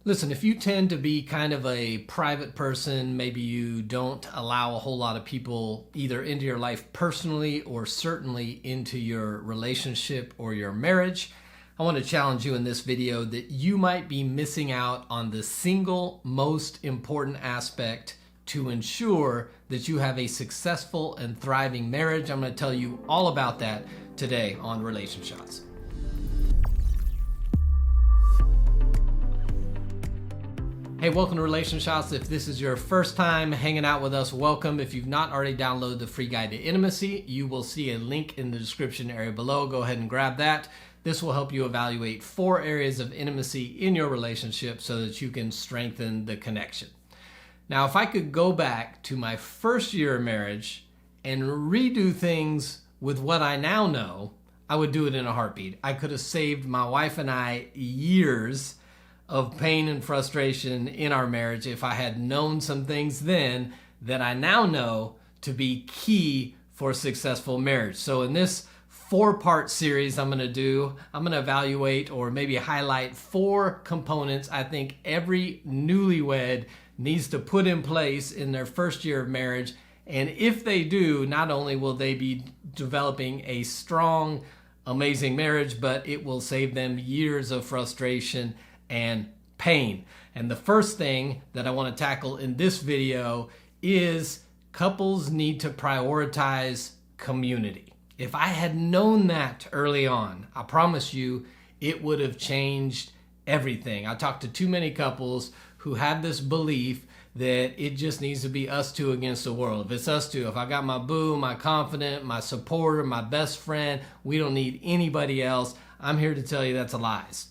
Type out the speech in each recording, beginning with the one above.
Listen, if you tend to be kind of a private person, maybe you don't allow a whole lot of people either into your life personally or certainly into your relationship or your marriage, I want to challenge you in this video that you might be missing out on the single most important aspect to ensure that you have a successful and thriving marriage. I'm going to tell you all about that today on RelationShots. Hey, welcome to RelationShots. If this is your first time hanging out with us, welcome. If you've not already downloaded the free guide to intimacy, you will see a link in the description area below. Go ahead and grab that. This will help you evaluate 4 areas of intimacy in your relationship so that you can strengthen the connection. Now, if I could go back to my first year of marriage and redo things with what I now know, I would do it in a heartbeat. I could have saved my wife and I years of pain and frustration in our marriage if I had known some things then that I now know to be key for a successful marriage. So in this 4-part series I'm going to evaluate or maybe highlight 4 components I think every newlywed needs to put in place in their first year of marriage. And if they do, not only will they be developing a strong, amazing marriage, but it will save them years of frustration and pain. And the first thing that I want to tackle in this video is couples need to prioritize community. If I had known that early on, I promise you it would have changed everything. I talked to too many couples who have this belief that it just needs to be us two against the world. If it's us two, if I got my boo, my confidant, my supporter, my best friend, we don't need anybody else. I'm here to tell you that's a lies.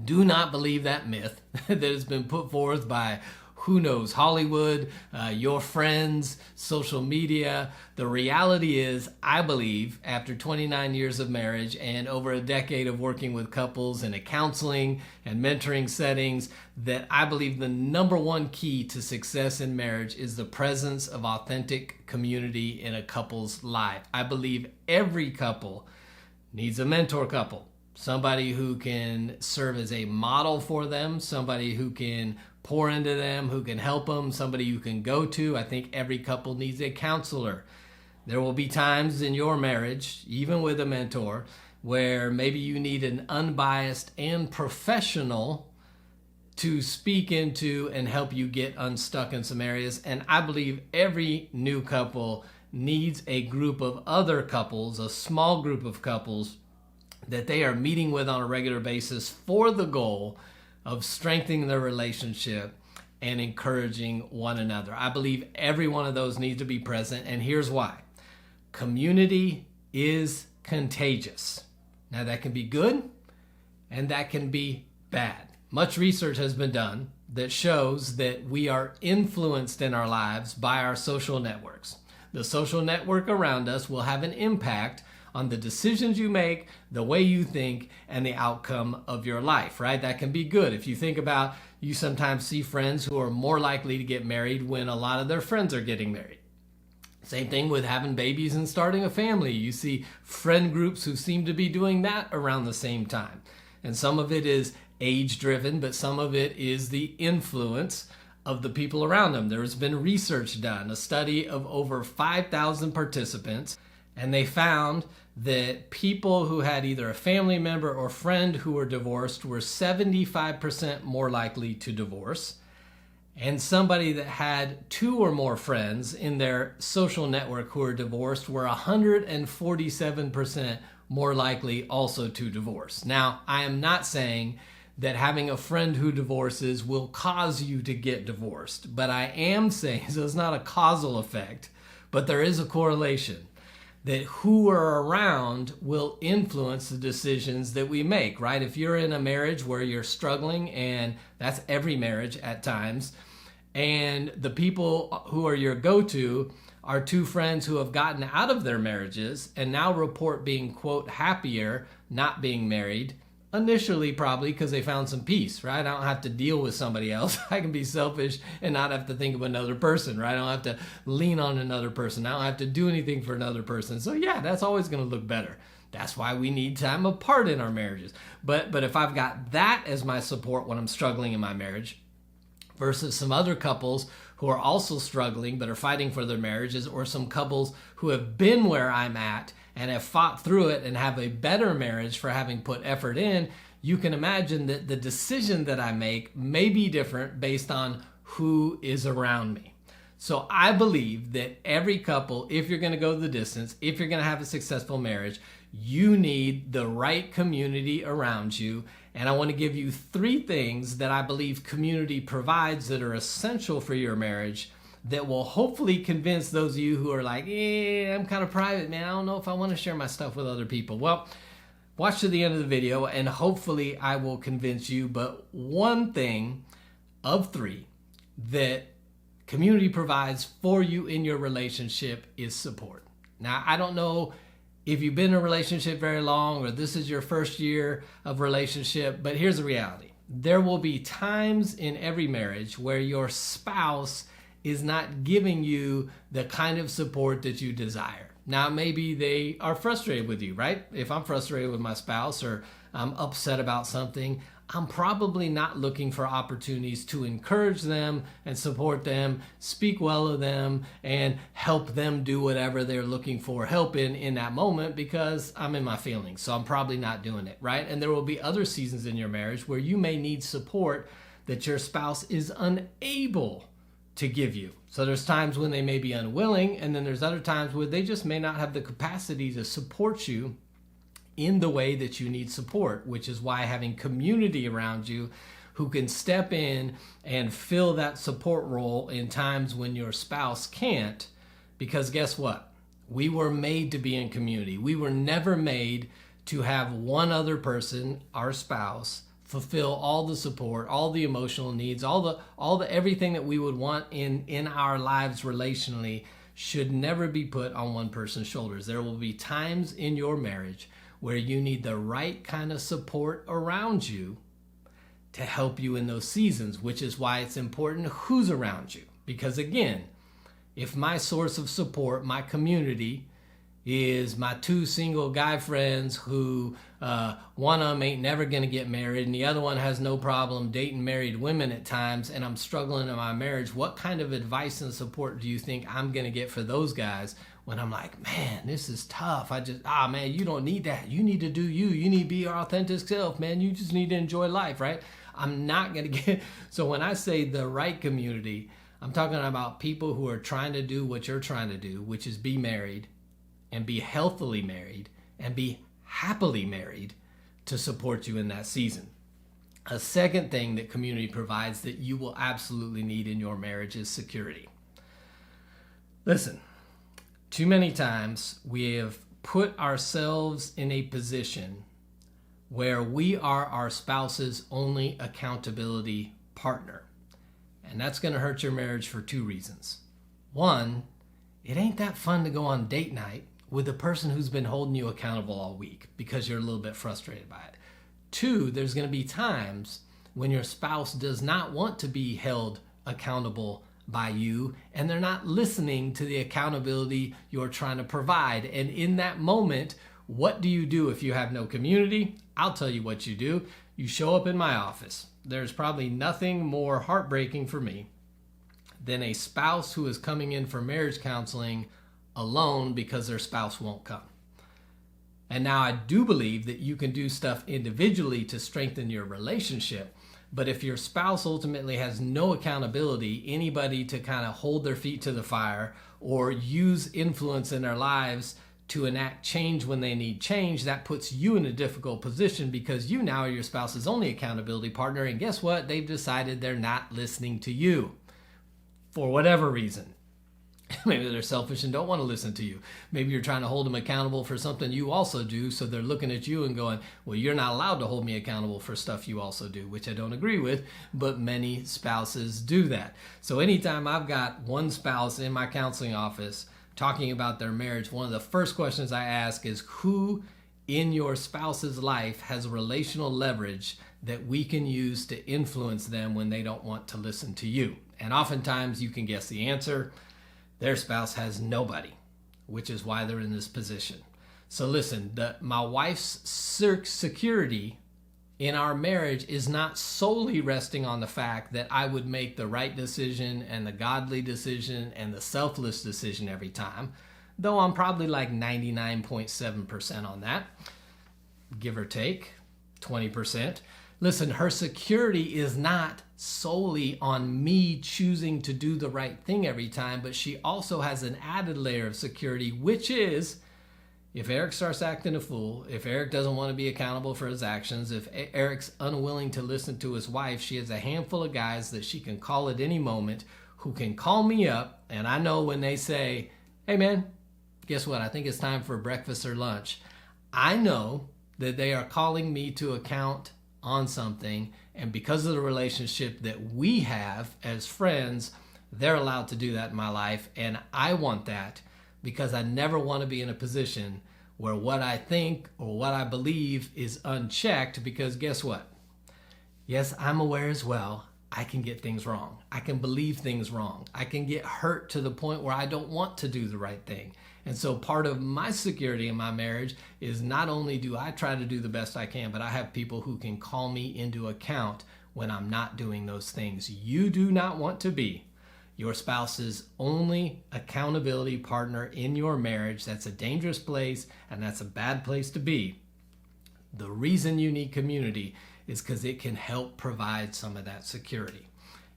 Do not believe that myth that has been put forth by, who knows, Hollywood, your friends, social media. The reality is, I believe, after 29 years of marriage and over a decade of working with couples in a counseling and mentoring settings, that I believe the number one key to success in marriage is the presence of authentic community in a couple's life. I believe every couple needs a mentor couple. Somebody who can serve as a model for them, somebody who can pour into them, who can help them, somebody you can go to. I think every couple needs a counselor. There will be times in your marriage, even with a mentor, where maybe you need an unbiased and professional to speak into and help you get unstuck in some areas. And I believe every new couple needs a group of other couples, a small group of couples, that they are meeting with on a regular basis for the goal of strengthening their relationship and encouraging one another. I believe every one of those needs to be present, and here's why. Community is contagious. Now, that can be good and that can be bad. Much research has been done that shows that we are influenced in our lives by our social networks. The social network around us will have an impact on the decisions you make, the way you think, and the outcome of your life, right? That can be good. If you think about, you sometimes see friends who are more likely to get married when a lot of their friends are getting married. Same thing with having babies and starting a family. You see friend groups who seem to be doing that around the same time. And some of it is age-driven, but some of it is the influence of the people around them. There has been research done, a study of over 5,000 participants, and they found that people who had either a family member or friend who were divorced were 75% more likely to divorce. And somebody that had 2 or more friends in their social network who were divorced were 147% more likely also to divorce. Now, I am not saying that having a friend who divorces will cause you to get divorced, but I am saying, so it's not a causal effect, but there is a correlation, that who we're around will influence the decisions that we make, right? If you're in a marriage where you're struggling, and that's every marriage at times, and the people who are your go-to are 2 friends who have gotten out of their marriages and now report being, quote, happier not being married, initially probably because they found some peace, right? I don't have to deal with somebody else. I can be selfish and not have to think of another person, right? I don't have to lean on another person. I don't have to do anything for another person. So yeah, that's always going to look better. That's why we need time apart in our marriages. But if I've got that as my support when I'm struggling in my marriage versus some other couples who are also struggling but are fighting for their marriages, or some couples who have been where I'm at and have fought through it and have a better marriage for having put effort in, you can imagine that the decision that I make may be different based on who is around me. So I believe that every couple, if you're going to go the distance, if you're going to have a successful marriage, you need the right community around you. And I want to give you 3 things that I believe community provides that are essential for your marriage, that will hopefully convince those of you who are like, I'm kind of private, man. I don't know if I want to share my stuff with other people. Well, watch to the end of the video and hopefully I will convince you. But one thing of 3 that community provides for you in your relationship is support. Now, I don't know if you've been in a relationship very long or this is your first year of relationship, but here's the reality. There will be times in every marriage where your spouse is not giving you the kind of support that you desire. Now, maybe they are frustrated with you, right? If I'm frustrated with my spouse or I'm upset about something, I'm probably not looking for opportunities to encourage them and support them, speak well of them, and help them do whatever they're looking for help in that moment, because I'm in my feelings. So I'm probably not doing it, right? And there will be other seasons in your marriage where you may need support that your spouse is unable to give you. So there's times when they may be unwilling, and then there's other times where they just may not have the capacity to support you in the way that you need support, which is why having community around you who can step in and fill that support role in times when your spouse can't. Because guess what? We were made to be in community. We were never made to have one other person, our spouse, fulfill all the support, all the emotional needs, all the everything that we would want in our lives relationally should never be put on one person's shoulders. There will be times in your marriage where you need the right kind of support around you to help you in those seasons, which is why it's important who's around you. Because again, if my source of support, my community, is my 2 single guy friends who one of them ain't never gonna get married and the other one has no problem dating married women at times, and I'm struggling in my marriage, what kind of advice and support do you think I'm gonna get for those guys when I'm like, man, this is tough. Man, you don't need that. You need to do you. You need to be your authentic self, man. You just need to enjoy life, right? I'm not gonna get, so when I say the right community, I'm talking about people who are trying to do what you're trying to do, which is be married and be healthily married and be happily married to support you in that season. A second thing that community provides that you will absolutely need in your marriage is security. Listen, too many times we have put ourselves in a position where we are our spouse's only accountability partner. And that's going to hurt your marriage for 2 reasons. 1, it ain't that fun to go on date night with a person who's been holding you accountable all week because you're a little bit frustrated by it. 2, there's going to be times when your spouse does not want to be held accountable by you and they're not listening to the accountability you're trying to provide. And in that moment, what do you do if you have no community? I'll tell you what you do. You show up in my office. There's probably nothing more heartbreaking for me than a spouse who is coming in for marriage counseling alone because their spouse won't come. And now I do believe that you can do stuff individually to strengthen your relationship, but if your spouse ultimately has no accountability, anybody to kind of hold their feet to the fire or use influence in their lives to enact change when they need change, that puts you in a difficult position because you now are your spouse's only accountability partner, and guess what? They've decided they're not listening to you for whatever reason. Maybe they're selfish and don't want to listen to you. Maybe you're trying to hold them accountable for something you also do, so they're looking at you and going, well, you're not allowed to hold me accountable for stuff you also do, which I don't agree with, but many spouses do that. So anytime I've got one spouse in my counseling office talking about their marriage, one of the first questions I ask is, who in your spouse's life has relational leverage that we can use to influence them when they don't want to listen to you? And oftentimes you can guess the answer. Their spouse has nobody, which is why they're in this position. So listen, my wife's security in our marriage is not solely resting on the fact that I would make the right decision and the godly decision and the selfless decision every time, though I'm probably like 99.7% on that, give or take 20%. Listen, her security is not solely on me choosing to do the right thing every time, but she also has an added layer of security, which is if Eric starts acting a fool, if Eric doesn't want to be accountable for his actions, if Eric's unwilling to listen to his wife, she has a handful of guys that she can call at any moment who can call me up. And I know when they say, hey man, guess what? I think it's time for breakfast or lunch. I know that they are calling me to account on something. And because of the relationship that we have as friends, they're allowed to do that in my life. And I want that, because I never want to be in a position where what I think or what I believe is unchecked, because guess what? Yes, I'm aware as well, I can get things wrong. I can believe things wrong. I can get hurt to the point where I don't want to do the right thing. And so part of my security in my marriage is not only do I try to do the best I can, but I have people who can call me into account when I'm not doing those things. You do not want to be your spouse's only accountability partner in your marriage. That's a dangerous place, and that's a bad place to be. The reason you need community is because it can help provide some of that security.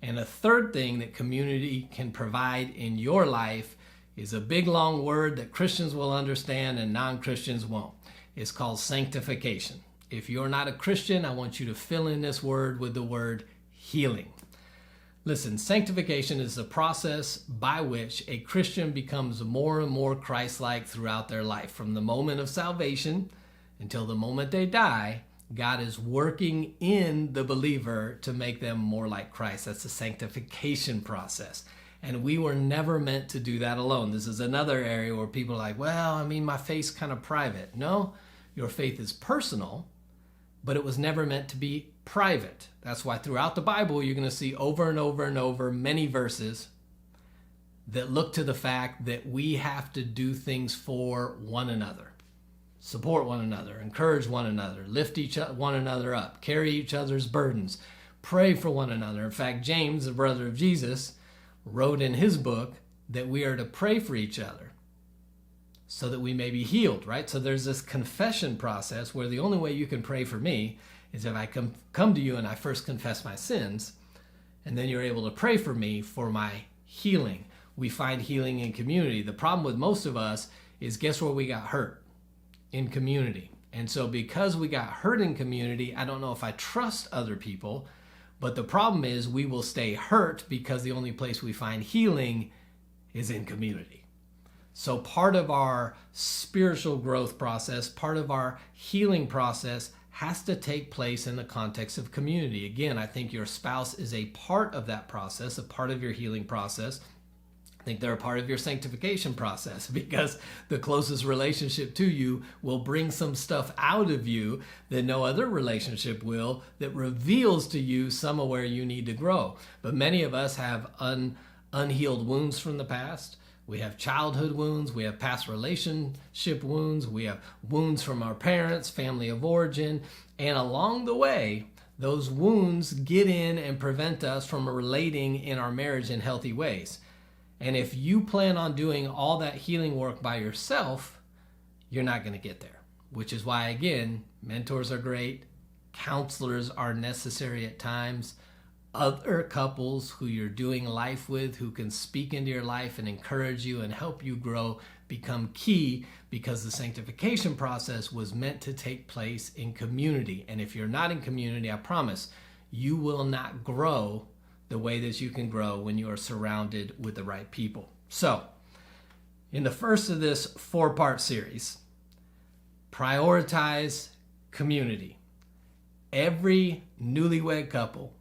And a third thing that community can provide in your life is a big long word that Christians will understand and non-Christians won't. It's called sanctification. If you're not a Christian, I want you to fill in this word with the word healing. Listen, sanctification is the process by which a Christian becomes more and more Christ-like throughout their life. From the moment of salvation until the moment they die, God is working in the believer to make them more like Christ. That's the sanctification process. And we were never meant to do that alone. This is another area where people are like, well, I mean, my faith's kind of private. No, your faith is personal, but it was never meant to be private. That's why throughout the Bible, you're going to see over and over and over many verses that look to the fact that we have to do things for one another, support one another, encourage one another, lift one another up, carry each other's burdens, pray for one another. In fact, James, the brother of Jesus, wrote in his book that we are to pray for each other so that we may be healed, right? So there's this confession process where the only way you can pray for me is if I come to you and I first confess my sins, and then you're able to pray for me for my healing. We find healing in community. The problem with most of us is, guess where we got hurt? In community. And so because we got hurt in community, I don't know if I trust other people, but the problem is we will stay hurt because the only place we find healing is in community. So part of our spiritual growth process, part of our healing process has to take place in the context of community. Again, I think your spouse is a part of that process, a part of your healing process. I think they're a part of your sanctification process, because the closest relationship to you will bring some stuff out of you that no other relationship will, that reveals to you some of where you need to grow. But many of us have unhealed wounds from the past. We have childhood wounds, we have past relationship wounds, we have wounds from our parents, family of origin, and along the way, those wounds get in and prevent us from relating in our marriage in healthy ways. And if you plan on doing all that healing work by yourself, you're not going to get there. Which is why, again, mentors are great, counselors are necessary at times, other couples who you're doing life with who can speak into your life and encourage you and help you grow become key, because the sanctification process was meant to take place in community. And if you're not in community, I promise you will not grow the way that you can grow when you are surrounded with the right people. So, in the first of this 4-part series, prioritize community. Every newlywed couple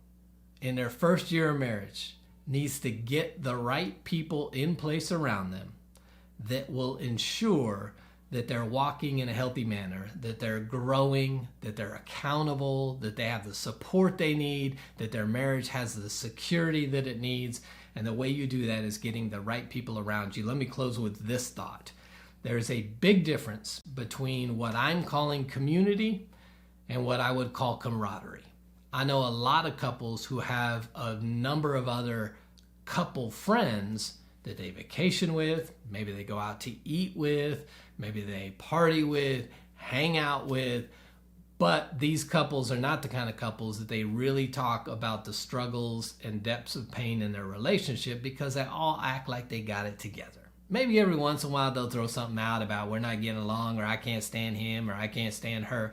in their first year of marriage needs to get the right people in place around them that will ensure that they're walking in a healthy manner, that they're growing, that they're accountable, that they have the support they need, that their marriage has the security that it needs. And the way you do that is getting the right people around you. Let me close with this thought, There is a big difference between what I'm calling community and what I would call camaraderie. I know a lot of couples who have a number of other couple friends that they vacation with, maybe they go out to eat with, maybe they party with, hang out with, but these couples are not the kind of couples that they really talk about the struggles and depths of pain in their relationship because they all act like they got it together. Maybe every once in a while they'll throw something out about we're not getting along or I can't stand him or I can't stand her,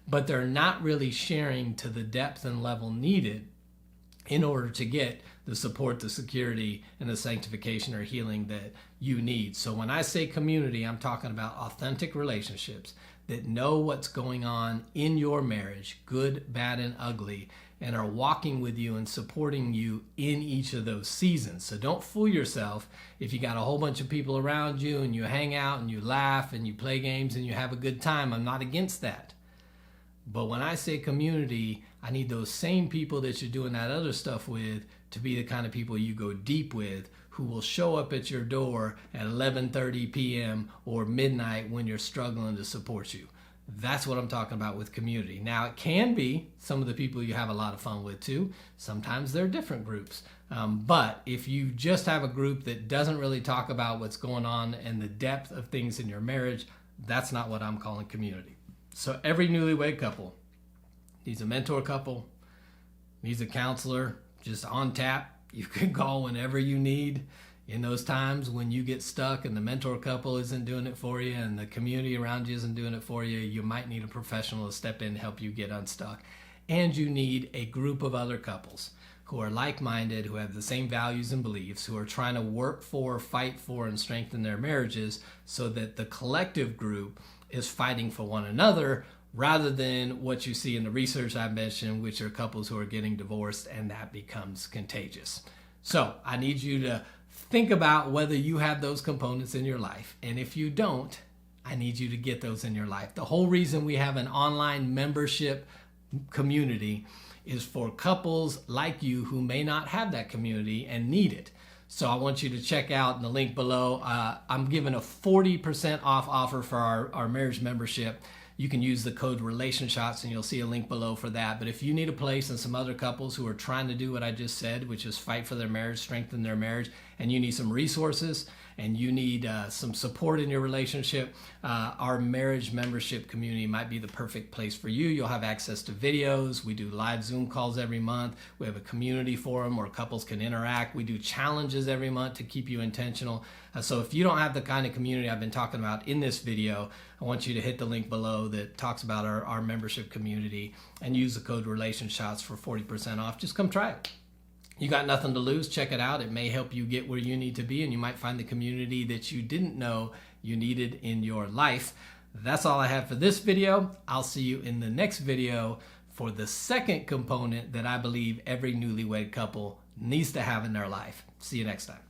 but they're not really sharing to the depth and level needed in order to get the support, the security, and the sanctification or healing that you need. So when I say community, I'm talking about authentic relationships that know what's going on in your marriage, good, bad, and ugly, and are walking with you and supporting you in each of those seasons. So don't fool yourself if you got a whole bunch of people around you and you hang out and you laugh and you play games and you have a good time. I'm not against that. But when I say community, I need those same people that you're doing that other stuff with to be the kind of people you go deep with, who will show up at your door at 11:30 p.m. or midnight when you're struggling to support you. That's what I'm talking about with community. Now, it can be some of the people you have a lot of fun with too. Sometimes they're different groups. But if you just have a group that doesn't really talk about what's going on and the depth of things in your marriage, that's not what I'm calling community. So every newlywed couple needs a mentor couple, needs a counselor just on tap. You can call whenever you need in those times when you get stuck and the mentor couple isn't doing it for you and the community around you isn't doing it for you. You might need a professional to step in and help you get unstuck. And you need a group of other couples who are like-minded, who have the same values and beliefs, who are trying to work for, fight for, and strengthen their marriages so that the collective group is fighting for one another rather than what you see in the research I mentioned, which are couples who are getting divorced, and that becomes contagious. So I need you to think about whether you have those components in your life. And if you don't, I need you to get those in your life. The whole reason we have an online membership community is for couples like you who may not have that community and need it. So I want you to check out in the link below. I'm giving a 40% off offer for our marriage membership. You can use the code RelationShots and you'll see a link below for that. But if you need a place and some other couples who are trying to do what I just said, which is fight for their marriage, strengthen their marriage, and you need some resources and you need some support in your relationship, our marriage membership community might be the perfect place for you. You'll have access to videos. We do live Zoom calls every month. We have a community forum where couples can interact. We do challenges every month to keep you intentional. So if you don't have the kind of community I've been talking about in this video, I want you to hit the link below that talks about our membership community and use the code RelationShots for 40% off. Just come try it. You got nothing to lose. Check it out. It may help you get where you need to be, and you might find the community that you didn't know you needed in your life. That's all I have for this video. I'll see you in the next video for the second component that I believe every newlywed couple needs to have in their life. See you next time.